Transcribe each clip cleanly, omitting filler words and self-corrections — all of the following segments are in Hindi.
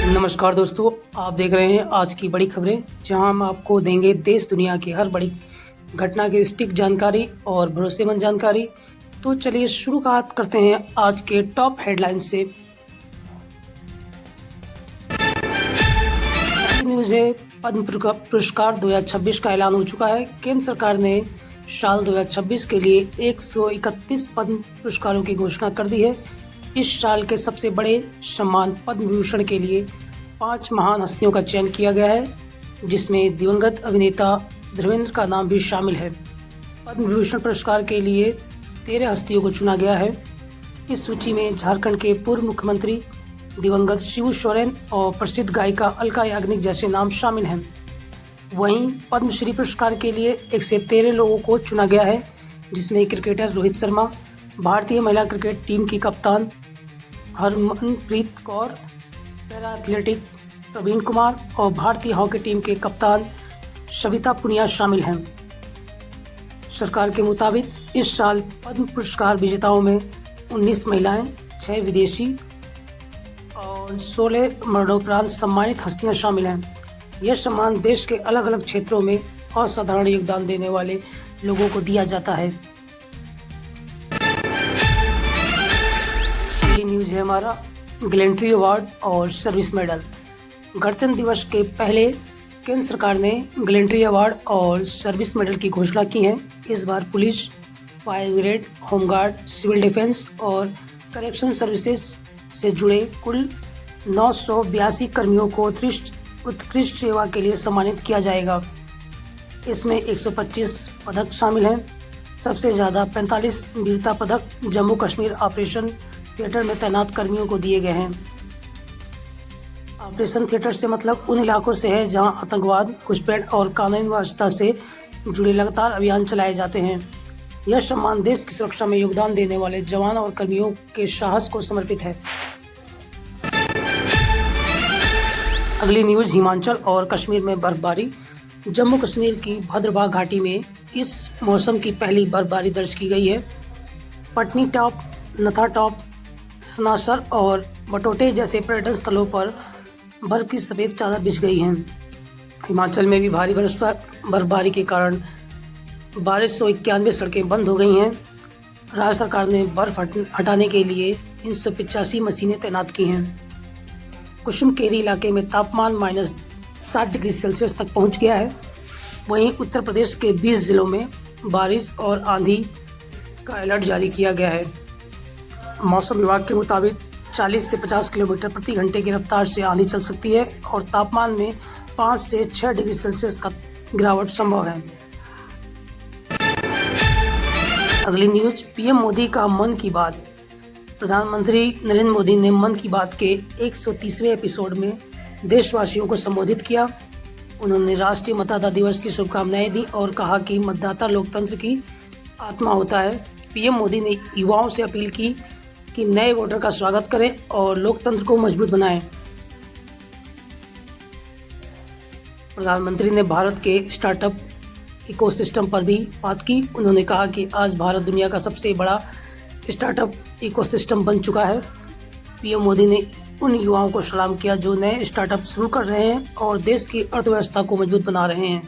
नमस्कार दोस्तों, आप देख रहे हैं आज की बड़ी खबरें, जहां हम आपको देंगे देश दुनिया की हर बड़ी घटना की सटीक जानकारी और भरोसेमंद जानकारी। तो चलिए शुरुआत करते हैं आज के टॉप हेडलाइंस से। न्यूज़ है, पद्म पुरस्कार 2026 का ऐलान हो चुका है। केंद्र सरकार ने साल 2026 के लिए 131 पद्म पुरस्कारों की घोषणा कर दी है। इस साल के सबसे बड़े सम्मान पद्म विभूषण के लिए 5 महान हस्तियों का चयन किया गया है, जिसमें दिवंगत अभिनेता धर्मेंद्र का नाम भी शामिल है। पद्म विभूषण पुरस्कार के लिए 13 हस्तियों को चुना गया है। इस सूची में झारखंड के पूर्व मुख्यमंत्री दिवंगत शिबू सोरेन और प्रसिद्ध गायिका अलका याग्निक जैसे नाम शामिल हैं। वहीं पद्मश्री पुरस्कार के लिए 113 लोगों को चुना गया है, जिसमें क्रिकेटर रोहित शर्मा, भारतीय महिला क्रिकेट टीम की कप्तान हरमनप्रीत कौर, पैरा एथलेटिक प्रवीण कुमार और भारतीय हॉकी टीम के कप्तान सविता पुनिया शामिल हैं। सरकार के मुताबिक इस साल पद्म पुरस्कार विजेताओं में 19 महिलाएं, 6 विदेशी और 16 मरणोपरांत सम्मानित हस्तियां शामिल हैं। यह सम्मान देश के अलग अलग क्षेत्रों में असाधारण योगदान देने वाले लोगों को दिया जाता है। पहली न्यूज़ है हमारा गैलेंट्री अवार्ड और सर्विस मेडल। गणतंत्र दिवस के पहले केंद्र सरकार ने गैलेंट्री अवार्ड और सर्विस मेडल की घोषणा की है। इस बार police, fire brigade, home guard, civil defence और करेक्शन सर्विसेज से जुड़े कुल 982 कर्मियों को उत्कृष्ट सेवा के लिए सम्मानित किया जाएगा। इसमें 125 पदक शामिल हैं। सबसे ज़्यादा 45 वीरता पदक जम्मू कश्मीर ऑपरेशन थिएटर में तैनात कर्मियों को दिए गए हैं। ऑपरेशन थिएटर से मतलब उन इलाकों से है जहां आतंकवाद, घुसपैठ और कानून व्यवस्था से जुड़े लगातार अभियान चलाए जाते हैं। यह सम्मान देश की सुरक्षा में योगदान देने वाले जवान और कर्मियों के साहस को समर्पित है। अगली न्यूज़ हिमाचल और कश्मीर में बर्फबारी। जम्मू कश्मीर की भद्रवाह घाटी में इस मौसम की पहली बर्फबारी दर्ज की गई है। पटनी टॉप, नथा टॉप, सनासर और बटोटे जैसे पर्यटन स्थलों पर बर्फ की सफ़ेद चादर बिछ गई हैं। हिमाचल में भी भारी बर्फबारी के कारण 1291 सड़कें बंद हो गई हैं। राज्य सरकार ने बर्फ हटाने के लिए 385 मशीनें तैनात की हैं। कुसुमकेरी इलाके में तापमान -60 डिग्री सेल्सियस तक पहुंच गया है। वहीं उत्तर प्रदेश के 20 जिलों में बारिश और आंधी का अलर्ट जारी किया गया है। मौसम विभाग के मुताबिक 40 से 50 किलोमीटर प्रति घंटे की रफ्तार से आंधी चल सकती है और तापमान में 5 से 6 डिग्री सेल्सियस का गिरावट संभव है। अगली न्यूज, पीएम मोदी का मन की बात। प्रधानमंत्री नरेंद्र मोदी ने मन की बात के 130वें एपिसोड में देशवासियों को संबोधित किया। उन्होंने राष्ट्रीय मतदाता दिवस की शुभकामनाएं दी और कहा कि मतदाता लोकतंत्र की आत्मा होता है। पीएम मोदी ने युवाओं से अपील की कि नए वोटर का स्वागत करें और लोकतंत्र को मजबूत बनाएं। प्रधानमंत्री ने भारत के स्टार्टअप इकोसिस्टम पर भी बात की। उन्होंने कहा कि आज भारत दुनिया का सबसे बड़ा स्टार्टअप इकोसिस्टम बन चुका है। पीएम मोदी ने उन युवाओं को सलाम किया जो नए स्टार्टअप शुरू कर रहे हैं और देश की अर्थव्यवस्था को मजबूत बना रहे हैं।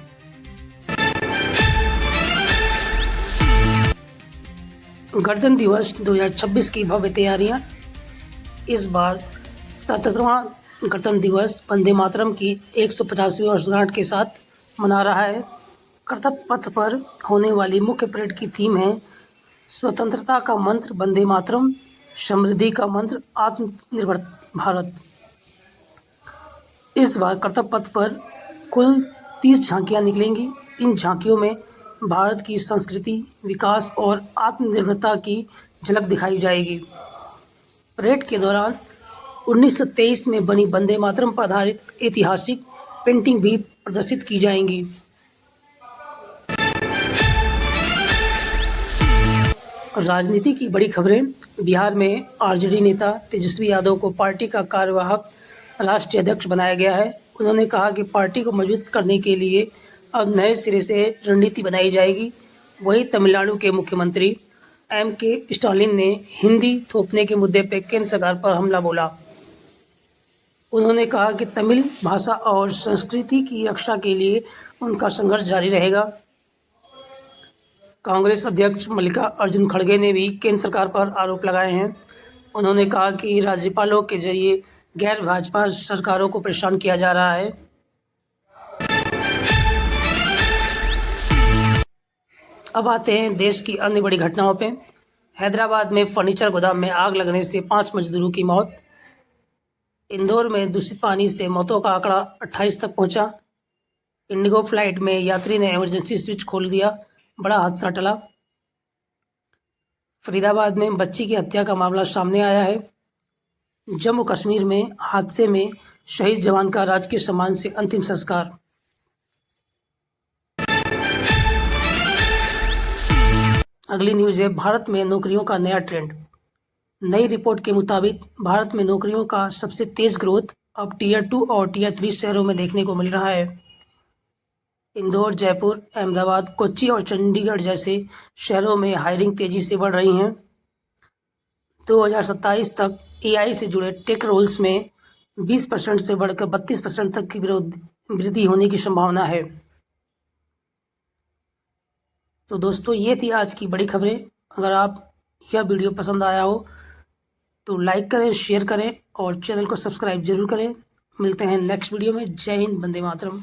गणतंत्र दिवस 2026 की भव्य तैयारियां। इस बार 77वां गणतंत्र दिवस वंदे मातरम की 150वीं वर्षगांठ के साथ मना रहा है। कर्तव्य पथ पर होने वाली मुख्य परेड की थीम है स्वतंत्रता का मंत्र वंदे मातरम, समृद्धि का मंत्र आत्मनिर्भर भारत। इस बार कर्तव्य पथ पर कुल 30 झांकियां निकलेंगी। इन झांकियों में भारत की संस्कृति, विकास और आत्मनिर्भरता की झलक दिखाई जाएगी। परेड के दौरान 1923 में बनी वंदे मातरम पर आधारित ऐतिहासिक पेंटिंग भी प्रदर्शित की जाएंगी। राजनीति की बड़ी खबरें। बिहार में आरजेडी नेता तेजस्वी यादव को पार्टी का कार्यवाहक राष्ट्रीय अध्यक्ष बनाया गया है। उन्होंने कहा कि पार्टी को मजबूत करने के लिए अब नए सिरे से रणनीति बनाई जाएगी। वहीं तमिलनाडु के मुख्यमंत्री के स्टालिन ने हिंदी थोपने के मुद्दे पर केंद्र सरकार पर हमला बोला। उन्होंने कहा कि तमिल भाषा और संस्कृति की रक्षा के लिए उनका संघर्ष जारी रहेगा। कांग्रेस अध्यक्ष मल्लिकार्जुन खड़गे ने भी केंद्र सरकार पर आरोप लगाए हैं। उन्होंने कहा कि राज्यपालों के जरिए गैर भाजपा सरकारों को परेशान किया जा रहा है। अब आते हैं देश की अन्य बड़ी घटनाओं पे। हैदराबाद में फर्नीचर गोदाम में आग लगने से 5 मजदूरों की मौत। इंदौर में दूषित पानी से मौतों का आंकड़ा 28 तक पहुंचा। इंडिगो फ्लाइट में यात्री ने इमरजेंसी स्विच खोल दिया, बड़ा हादसा टला। फरीदाबाद में बच्ची की हत्या का मामला सामने आया है। जम्मू कश्मीर में हादसे में शहीद जवान का राजकीय सम्मान से अंतिम संस्कार। अगली न्यूज़ है भारत में नौकरियों का नया ट्रेंड। नई रिपोर्ट के मुताबिक भारत में नौकरियों का सबसे तेज ग्रोथ अब टियर 2 और टियर 3 शहरों में देखने को मिल रहा है। इंदौर, जयपुर, अहमदाबाद, कोच्चि और चंडीगढ़ जैसे शहरों में हायरिंग तेजी से बढ़ रही हैं। 2027 तक एआई से जुड़े टेक रोल्स में 20% से बढ़कर 32% तक की वृद्धि होने की संभावना है। तो दोस्तों, ये थी आज की बड़ी खबरें। अगर आप यह वीडियो पसंद आया हो तो लाइक करें, शेयर करें और चैनल को सब्सक्राइब जरूर करें। मिलते हैं नेक्स्ट वीडियो में। जय हिंद, वंदे मातरम।